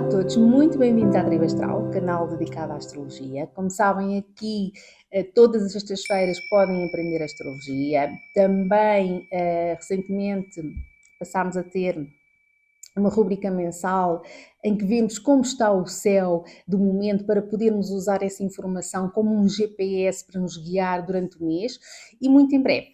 a todos, muito bem-vindos à Tribo Astral, canal dedicado à astrologia. Como sabem, aqui todas as sextas-feiras podem aprender astrologia. Também, recentemente, passámos a ter uma rubrica mensal em que vemos como está o céu do momento para podermos usar essa informação como um GPS para nos guiar durante o mês. E muito em breve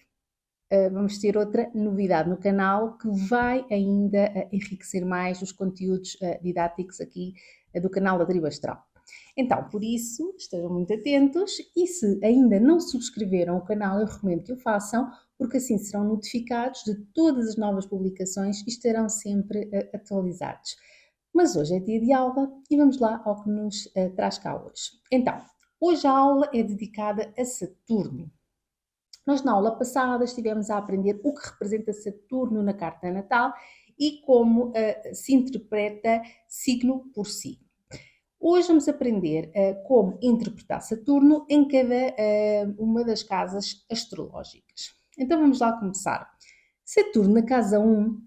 vamos ter outra novidade no canal que vai ainda enriquecer mais os conteúdos didáticos aqui do canal da Tribo Astral. Então, por isso, estejam muito atentos e se ainda não subscreveram o canal, eu recomendo que o façam, porque assim serão notificados de todas as novas publicações e estarão sempre atualizados. Mas hoje é dia de aula e vamos lá ao que nos traz cá hoje. Então, hoje a aula é dedicada a Saturno. Nós, na aula passada, estivemos a aprender o que representa Saturno na carta natal e como se interpreta signo por signo. Hoje vamos aprender como interpretar Saturno em cada uma das casas astrológicas. Então vamos lá começar. Saturno na casa 1,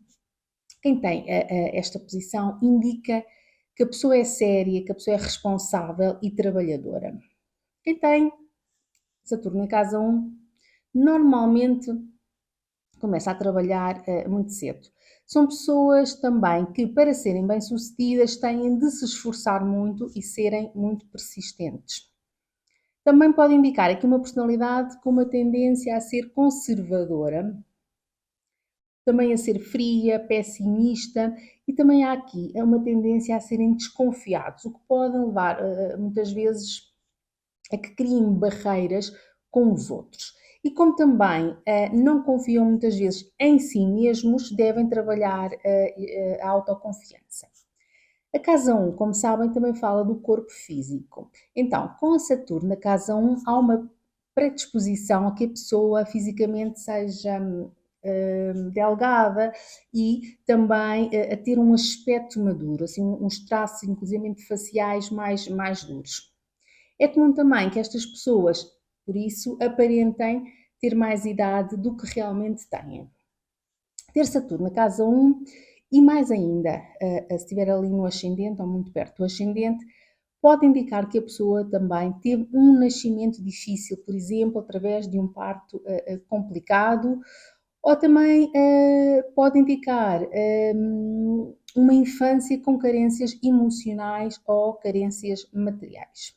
quem tem esta posição indica que a pessoa é séria, que a pessoa é responsável e trabalhadora. Quem tem Saturno na casa 1 normalmente começa a trabalhar muito cedo. São pessoas também que, para serem bem-sucedidas, têm de se esforçar muito e serem muito persistentes. Também pode indicar aqui uma personalidade com uma tendência a ser conservadora, também a ser fria, pessimista, e também há aqui uma tendência a serem desconfiados, o que pode levar muitas vezes a que criem barreiras com os outros. E como também não confiam muitas vezes em si mesmos, devem trabalhar a autoconfiança. A casa 1, como sabem, também fala do corpo físico. Então, com a Saturno na casa 1, há uma predisposição a que a pessoa fisicamente seja delgada e também a ter um aspecto maduro, assim, uns traços, inclusive faciais mais duros. É comum também que estas pessoas, por isso, aparentem ter mais idade do que realmente têm. Ter Saturno na casa 1 e mais ainda, se estiver ali no ascendente ou muito perto do ascendente, pode indicar que a pessoa também teve um nascimento difícil, por exemplo, através de um parto complicado, ou também pode indicar uma infância com carências emocionais ou carências materiais.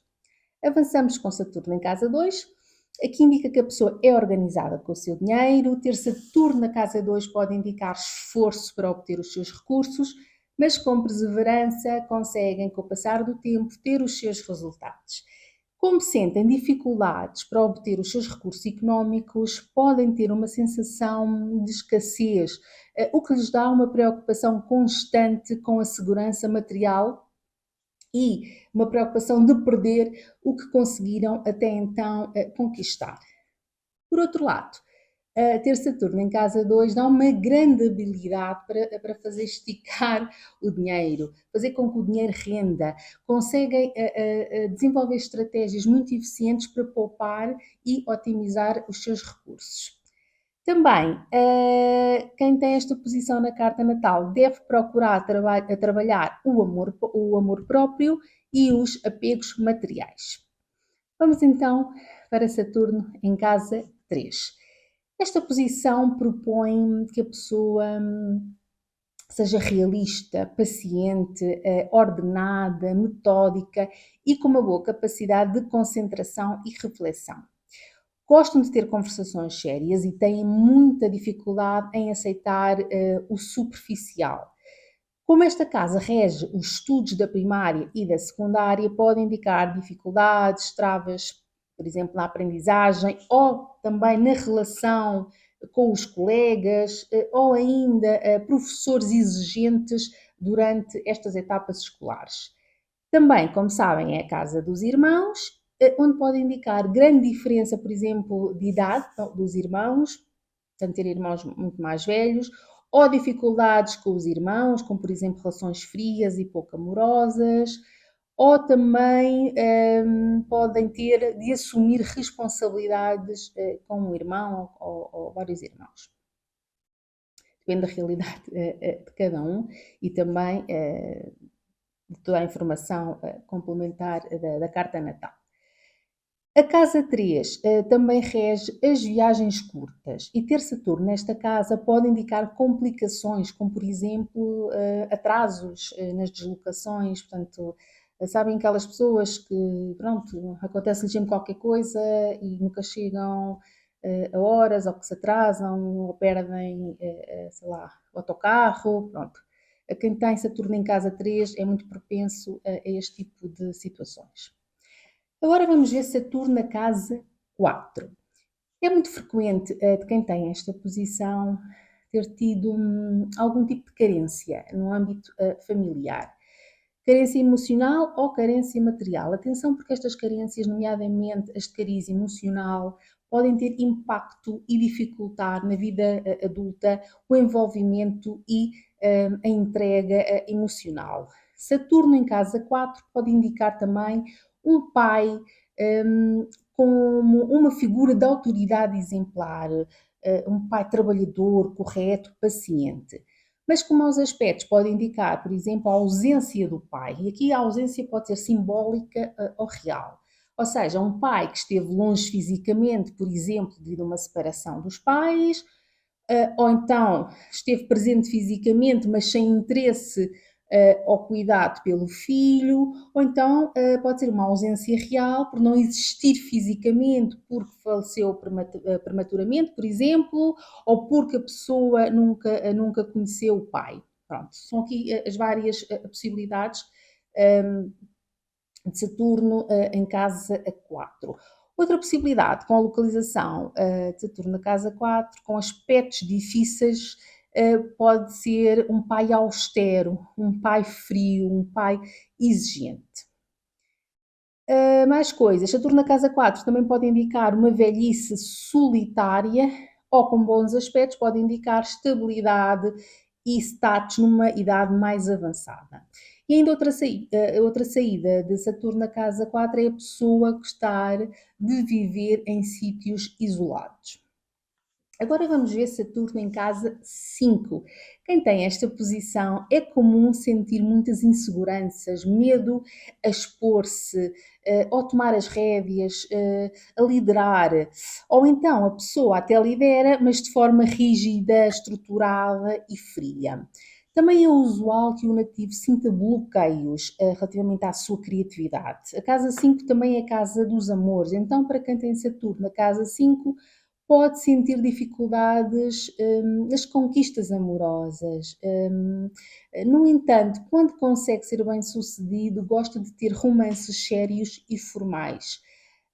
Avançamos com Saturno em casa 2. Aqui indica que a pessoa é organizada com o seu dinheiro. Ter Saturno na casa 2 pode indicar esforço para obter os seus recursos, mas com perseverança conseguem, com o passar do tempo, ter os seus resultados. Como sentem dificuldades para obter os seus recursos económicos, podem ter uma sensação de escassez, o que lhes dá uma preocupação constante com a segurança material e uma preocupação de perder o que conseguiram até então conquistar. Por outro lado, ter Saturno em casa 2 dá uma grande habilidade para fazer esticar o dinheiro, fazer com que o dinheiro renda, conseguem desenvolver estratégias muito eficientes para poupar e otimizar os seus recursos. Também, quem tem esta posição na carta natal deve procurar trabalhar o amor próprio e os apegos materiais. Vamos então para Saturno em casa 3. Esta posição propõe que a pessoa seja realista, paciente, ordenada, metódica e com uma boa capacidade de concentração e reflexão. Gostam de ter conversações sérias e têm muita dificuldade em aceitar o superficial. Como esta casa rege os estudos da primária e da secundária, pode indicar dificuldades, travas, por exemplo, na aprendizagem ou também na relação com os colegas ou ainda professores exigentes durante estas etapas escolares. Também, como sabem, é a casa dos irmãos, onde pode indicar grande diferença, por exemplo, de idade dos irmãos, portanto, ter irmãos muito mais velhos, ou dificuldades com os irmãos, como, por exemplo, relações frias e pouco amorosas, ou também podem ter de assumir responsabilidades com um irmão ou vários irmãos. Depende da realidade de cada um e também de toda a informação complementar da carta natal. A casa 3 também rege as viagens curtas e ter Saturno nesta casa pode indicar complicações, como por exemplo atrasos nas deslocações, portanto, sabem aquelas pessoas que, pronto, acontece-lhes sempre qualquer coisa e nunca chegam a horas, ou que se atrasam, ou perdem, sei lá, o autocarro, pronto. Quem tem Saturno em casa 3 é muito propenso a este tipo de situações. Agora vamos ver Saturno na casa 4. É muito frequente de quem tem esta posição ter tido algum tipo de carência no âmbito familiar. Carência emocional ou carência material. Atenção, porque estas carências, nomeadamente as de cariz emocional, podem ter impacto e dificultar na vida adulta o envolvimento e a entrega emocional. Saturno em casa 4 pode indicar também um pai como uma figura de autoridade exemplar, um pai trabalhador, correto, paciente. Mas como os aspectos podem indicar, por exemplo, a ausência do pai, e aqui a ausência pode ser simbólica ou real. Ou seja, um pai que esteve longe fisicamente, por exemplo, devido a uma separação dos pais, ou então esteve presente fisicamente, mas sem interesse ou cuidado pelo filho, ou então pode ser uma ausência real por não existir fisicamente, porque faleceu prematuramente, por exemplo, ou porque a pessoa nunca conheceu o pai. Pronto, são aqui as várias possibilidades de Saturno em casa 4. Outra possibilidade, com a localização de Saturno na casa 4, com aspectos difíceis, pode ser um pai austero, um pai frio, um pai exigente. Mais coisas. Saturno na casa 4 também pode indicar uma velhice solitária ou com bons aspectos, pode indicar estabilidade e status numa idade mais avançada. E ainda outra saída de Saturno na casa 4 é a pessoa gostar de viver em sítios isolados. Agora vamos ver Saturno em casa 5. Quem tem esta posição é comum sentir muitas inseguranças, medo a expor-se, ou tomar as rédeas, a liderar. Ou então a pessoa até lidera, mas de forma rígida, estruturada e fria. Também é usual que o nativo sinta bloqueios relativamente à sua criatividade. A casa 5 também é a casa dos amores, então para quem tem Saturno na casa 5, pode sentir dificuldades nas conquistas amorosas. No entanto, quando consegue ser bem-sucedido, gosta de ter romances sérios e formais.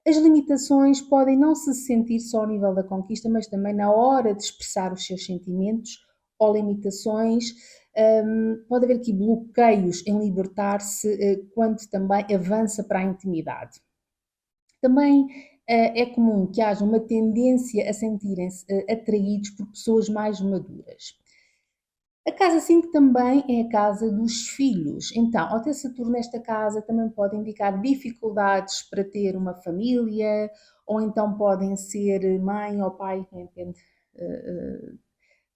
As limitações podem não se sentir só ao nível da conquista, mas também na hora de expressar os seus sentimentos ou limitações. Pode haver aqui bloqueios em libertar-se quando também avança para a intimidade. Também é comum que haja uma tendência a sentirem-se atraídos por pessoas mais maduras. A casa 5 também é a casa dos filhos. Então, ao ter Saturno nesta casa, também pode indicar dificuldades para ter uma família, ou então podem ser mãe ou pai, depende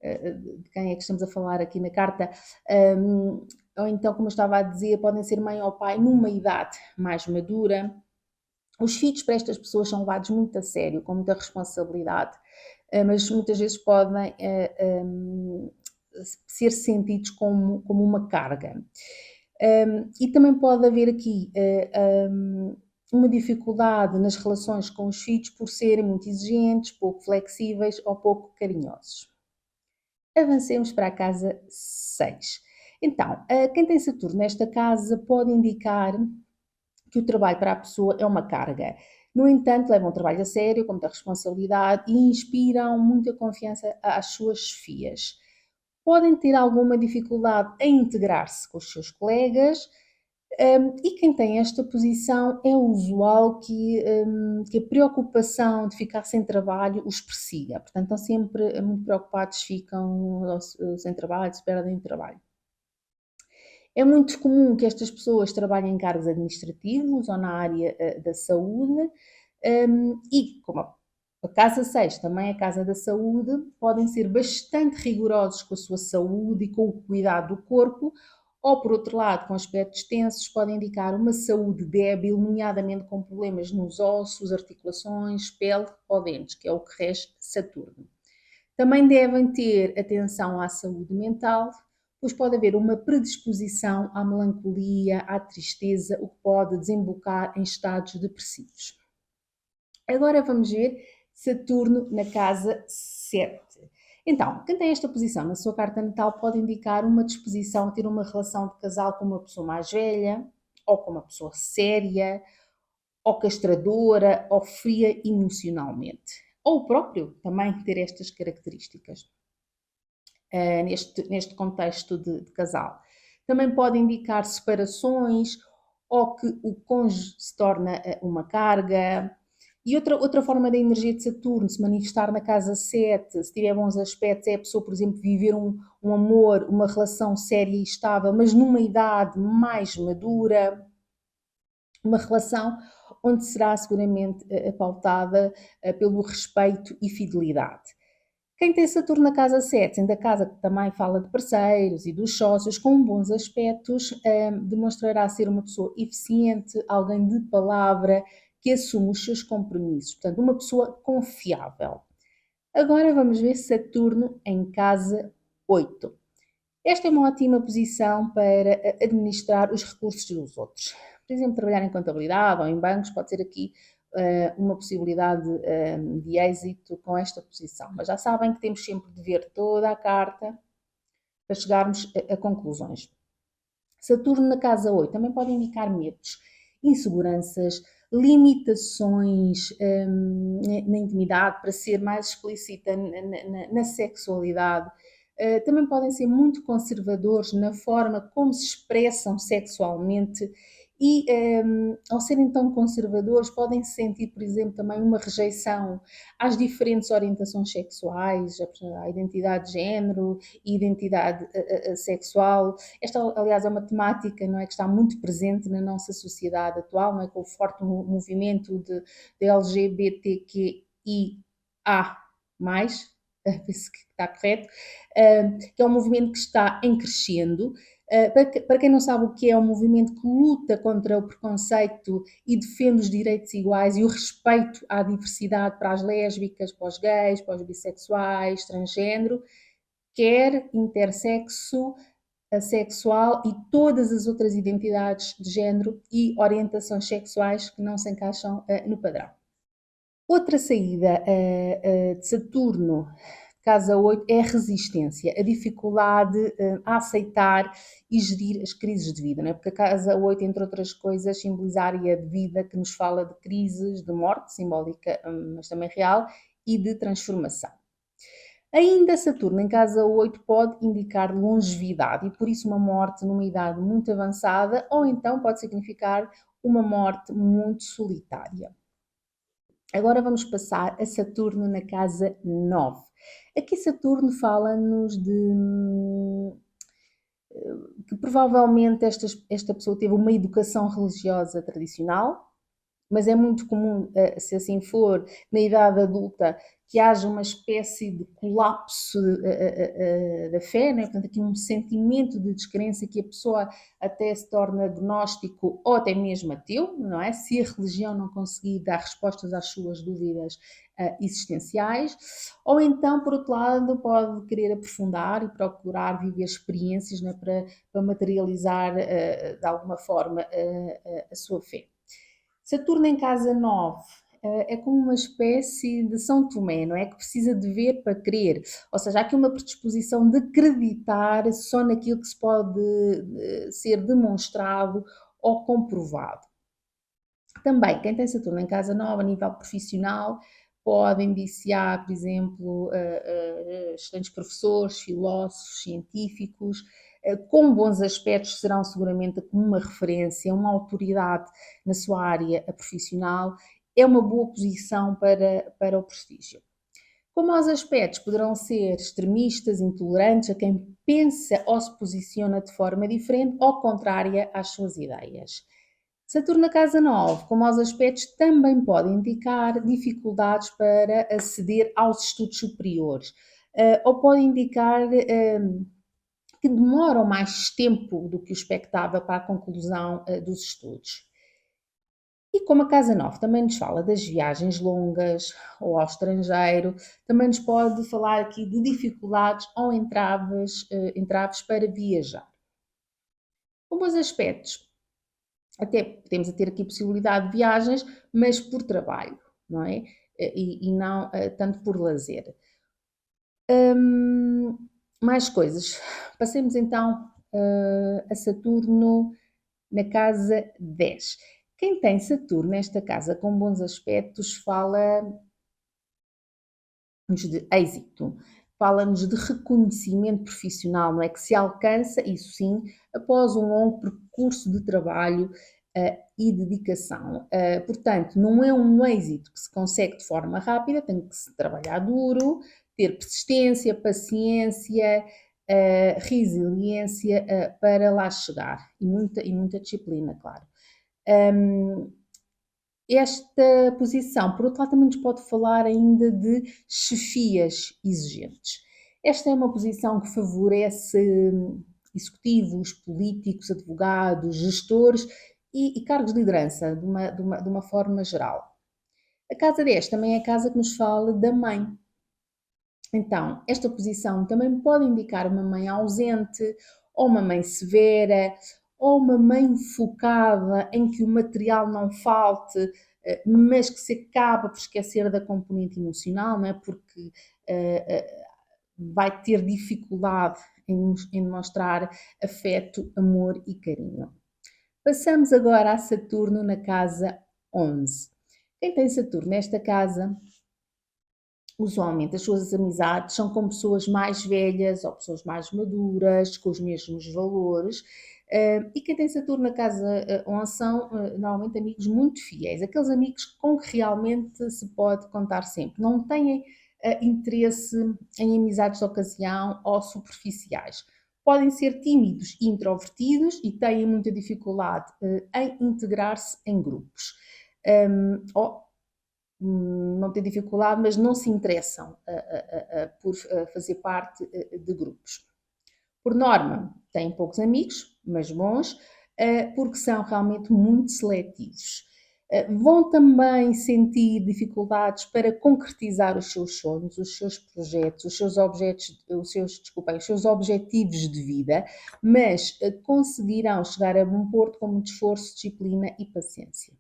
de quem é que estamos a falar aqui na carta, ou então, como eu estava a dizer, podem ser mãe ou pai numa idade mais madura. Os filhos para estas pessoas são levados muito a sério, com muita responsabilidade, mas muitas vezes podem ser sentidos como uma carga. E também pode haver aqui uma dificuldade nas relações com os filhos por serem muito exigentes, pouco flexíveis ou pouco carinhosos. Avancemos para a casa 6. Então, quem tem Saturno nesta casa pode indicar que o trabalho para a pessoa é uma carga. No entanto, levam o trabalho a sério, com muita responsabilidade e inspiram muita confiança às suas chefias. Podem ter alguma dificuldade em integrar-se com os seus colegas e quem tem esta posição é usual que a preocupação de ficar sem trabalho os persiga. Portanto, estão sempre muito preocupados, ficam sem trabalho, se perdem o trabalho. É muito comum que estas pessoas trabalhem em cargos administrativos ou na área da saúde e, como a casa 6 também é a casa da saúde, podem ser bastante rigorosos com a sua saúde e com o cuidado do corpo, Ou, por outro lado, com aspectos tensos, pode indicar uma saúde débil, nomeadamente com problemas nos ossos, articulações, pele ou dentes, que é o que rege Saturno. Também devem ter atenção à saúde mental, pois pode haver uma predisposição à melancolia, à tristeza, o que pode desembocar em estados depressivos. Agora vamos ver Saturno na casa 7. Então, quem tem esta posição na sua carta natal pode indicar uma disposição a ter uma relação de casal com uma pessoa mais velha, ou com uma pessoa séria, ou castradora, ou fria emocionalmente. Ou o próprio também ter estas características neste contexto de casal. Também pode indicar separações, ou que o cônjuge se torna uma carga. E outra forma da energia de Saturno se manifestar na casa 7, se tiver bons aspectos, é a pessoa, por exemplo, viver um amor, uma relação séria e estável, mas numa idade mais madura, uma relação onde será seguramente pautada pelo respeito e fidelidade. Quem tem Saturno na casa 7, sendo a casa que também fala de parceiros e dos sócios, com bons aspectos, demonstrará ser uma pessoa eficiente, alguém de palavra, que assume os seus compromissos. Portanto, uma pessoa confiável. Agora vamos ver Saturno em casa 8. Esta é uma ótima posição para administrar os recursos dos outros. Por exemplo, trabalhar em contabilidade ou em bancos pode ser aqui uma possibilidade de êxito com esta posição. Mas já sabem que temos sempre de ver toda a carta para chegarmos a conclusões. Saturno na casa 8 também pode indicar medos, inseguranças, limitações na intimidade, para ser mais explícita na sexualidade. Também podem ser muito conservadores na forma como se expressam sexualmente e, ao serem tão conservadores, podem sentir, por exemplo, também uma rejeição às diferentes orientações sexuais, à identidade de género e identidade sexual. Esta, aliás, é uma temática, não é, que está muito presente na nossa sociedade atual, não é, com o forte movimento de LGBTQIA+, penso que está correto, que é um movimento que está em crescendo. Para quem não sabe o que é um movimento que luta contra o preconceito e defende os direitos iguais e o respeito à diversidade para as lésbicas, para os gays, para os bissexuais, transgênero, quer intersexo, assexual e todas as outras identidades de género e orientações sexuais que não se encaixam no padrão. Outra saída de Saturno, casa 8, é a resistência, a dificuldade a aceitar e gerir as crises de vida, não é? Porque a casa 8, entre outras coisas, simboliza a área de vida que nos fala de crises, de morte, simbólica, mas também real, e de transformação. Ainda Saturno em casa 8 pode indicar longevidade e por isso uma morte numa idade muito avançada, ou então pode significar uma morte muito solitária. Agora vamos passar a Saturno na casa 9. Aqui Saturno fala-nos de que provavelmente esta pessoa teve uma educação religiosa tradicional, mas é muito comum, se assim for, na idade adulta, que haja uma espécie de colapso da fé, não é? Portanto, aqui um sentimento de descrença que a pessoa até se torna agnóstico ou até mesmo ateu, não é? Se a religião não conseguir dar respostas às suas dúvidas existenciais, ou então, por outro lado, pode querer aprofundar e procurar viver experiências, não é? para materializar de alguma forma a sua fé. Saturno em casa 9 é como uma espécie de São Tomé, não é? Que precisa de ver para crer. Ou seja, há aqui uma predisposição de acreditar só naquilo que se pode ser demonstrado ou comprovado. Também, quem tem Saturno em casa 9 a nível profissional pode indiciar, por exemplo, excelentes professores, filósofos, científicos, com bons aspectos, serão seguramente uma referência, uma autoridade na sua área profissional, é uma boa posição para o prestígio. Com maus aspectos poderão ser extremistas, intolerantes, a quem pensa ou se posiciona de forma diferente ou contrária às suas ideias. Saturno na casa 9, com maus aspectos, também pode indicar dificuldades para aceder aos estudos superiores, ou pode indicar que demoram mais tempo do que o expectável para a conclusão dos estudos. E como a Casa 9 também nos fala das viagens longas ou ao estrangeiro, também nos pode falar aqui de dificuldades ou entraves para viajar. Com bons aspectos, até podemos ter aqui possibilidade de viagens, mas por trabalho, não é? E não tanto por lazer. Mais coisas. Passemos então a Saturno na casa 10. Quem tem Saturno nesta casa com bons aspectos fala-nos de êxito, fala-nos de reconhecimento profissional, não é? Que se alcança, isso sim, após um longo percurso de trabalho e dedicação. Portanto, não é um êxito que se consegue de forma rápida, tem que se trabalhar duro, ter persistência, paciência, resiliência para lá chegar e muita disciplina, claro. Esta posição, por outro lado, também nos pode falar ainda de chefias exigentes. Esta é uma posição que favorece executivos, políticos, advogados, gestores e cargos de liderança de uma forma geral. A casa 10 também é a casa que nos fala da mãe. Então, esta posição também pode indicar uma mãe ausente, ou uma mãe severa, ou uma mãe focada em que o material não falte, mas que se acaba por esquecer da componente emocional, não é? Porque vai ter dificuldade em demonstrar afeto, amor e carinho. Passamos agora a Saturno na casa 11. Quem tem Saturno nesta casa, usualmente as suas amizades são com pessoas mais velhas ou pessoas mais maduras, com os mesmos valores. E quem tem Saturno na casa 11 são normalmente amigos muito fiéis, aqueles amigos com que realmente se pode contar sempre. Não têm interesse em amizades de ocasião ou superficiais. Podem ser tímidos e introvertidos e têm muita dificuldade em integrar-se em grupos. Ou não têm dificuldade, mas não se interessam por fazer parte de grupos. Por norma, têm poucos amigos, mas bons, porque são realmente muito seletivos. Vão também sentir dificuldades para concretizar os seus sonhos, os seus projetos, os seus objetivos de vida, mas conseguirão chegar a bom porto com muito esforço, disciplina e paciência.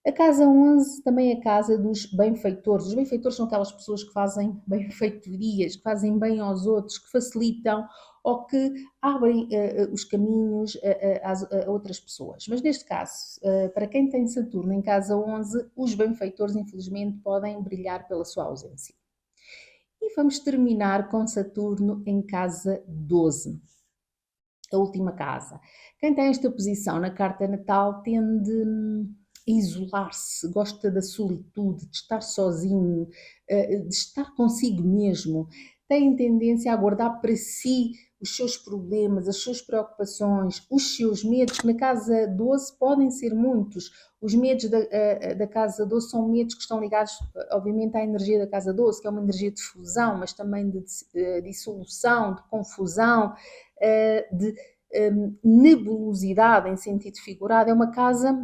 A casa 11 também é a casa dos benfeitores. Os benfeitores são aquelas pessoas que fazem benfeitorias, que fazem bem aos outros, que facilitam ou que abrem os caminhos a outras pessoas. Mas neste caso, para quem tem Saturno em casa 11, os benfeitores infelizmente podem brilhar pela sua ausência. E vamos terminar com Saturno em casa 12, a última casa. Quem tem esta posição na carta natal tende a isolar-se, gosta da solitude, de estar sozinho, de estar consigo mesmo. Tem tendência a guardar para si os seus problemas, as suas preocupações, os seus medos, que na casa 12 podem ser muitos. Os medos da casa 12 são medos que estão ligados, obviamente, à energia da casa 12, que é uma energia de fusão, mas também de dissolução, de confusão, de nebulosidade em sentido figurado. É uma casa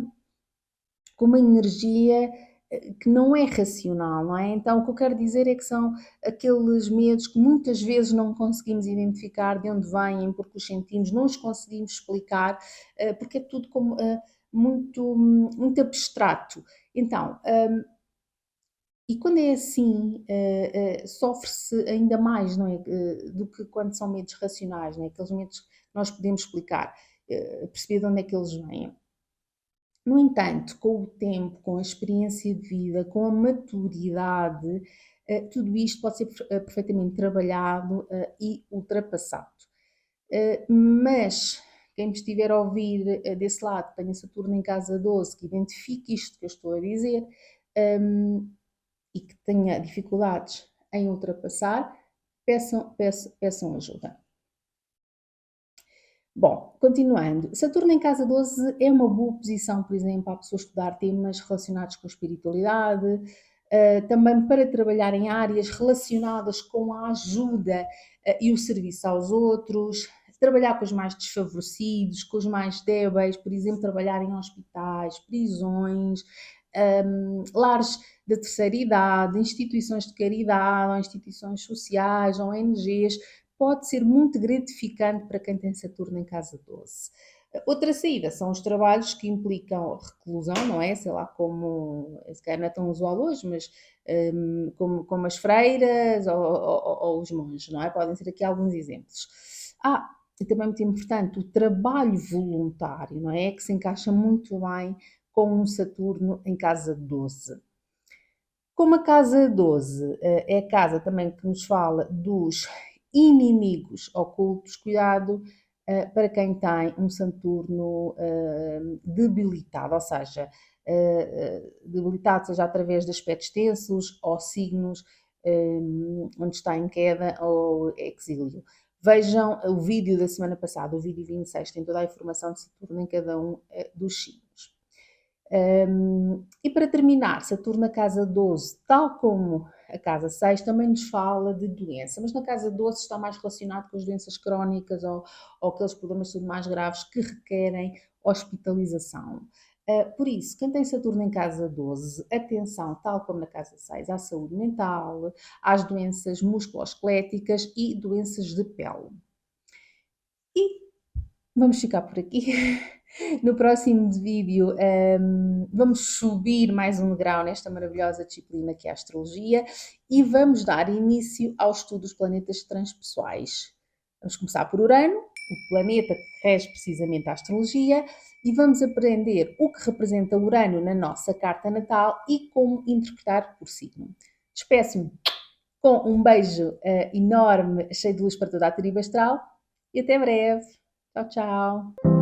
com uma energia que não é racional, não é? Então, o que eu quero dizer é que são aqueles medos que muitas vezes não conseguimos identificar de onde vêm, porque os sentimos, não os conseguimos explicar, porque é tudo como muito abstrato. Então, e quando é assim, sofre-se ainda mais, não é? Do que quando são medos racionais, não é? Aqueles medos que nós podemos explicar, perceber de onde é que eles vêm. No entanto, com o tempo, com a experiência de vida, com a maturidade, tudo isto pode ser perfeitamente trabalhado e ultrapassado. Mas quem me estiver a ouvir desse lado, que tenha Saturno em casa 12, que identifique isto que eu estou a dizer e que tenha dificuldades em ultrapassar, peçam ajuda. Bom, continuando, Saturno em casa 12 é uma boa posição, por exemplo, para a pessoa estudar temas relacionados com a espiritualidade, também para trabalhar em áreas relacionadas com a ajuda e o serviço aos outros, trabalhar com os mais desfavorecidos, com os mais débeis, por exemplo, trabalhar em hospitais, prisões, lares da terceira idade, instituições de caridade, ou instituições sociais, ONGs, pode ser muito gratificante para quem tem Saturno em casa 12. Outra saída são os trabalhos que implicam reclusão, não é? Sei lá, como, se calhar não é tão usual hoje, mas como as freiras ou os monges, não é? Podem ser aqui alguns exemplos. E também muito importante, o trabalho voluntário, não é? Que se encaixa muito bem com um Saturno em casa 12. Como a casa 12 é a casa também que nos fala dos inimigos ocultos, cuidado para quem tem um Saturno debilitado, ou seja, debilitado seja através de aspectos tensos ou signos onde está em queda ou exílio. Vejam o vídeo da semana passada, o vídeo 26, tem toda a informação de Saturno em cada um dos signos. E para terminar, Saturno na casa 12, tal como a casa 6, também nos fala de doença, mas na casa 12 está mais relacionado com as doenças crónicas ou aqueles problemas mais graves que requerem hospitalização. Por isso, quem tem Saturno em casa 12, atenção, tal como na casa 6, à saúde mental, às doenças musculoesqueléticas e doenças de pele. E vamos ficar por aqui. No próximo vídeo vamos subir mais um degrau nesta maravilhosa disciplina que é a astrologia e vamos dar início ao estudo dos planetas transpessoais. Vamos começar por Urano, o planeta que rege precisamente a astrologia, e vamos aprender o que representa Urano na nossa carta natal e como interpretar por signo. Despeço-me com um beijo enorme, cheio de luz para toda a tribo astral e até breve. Tchau, tchau.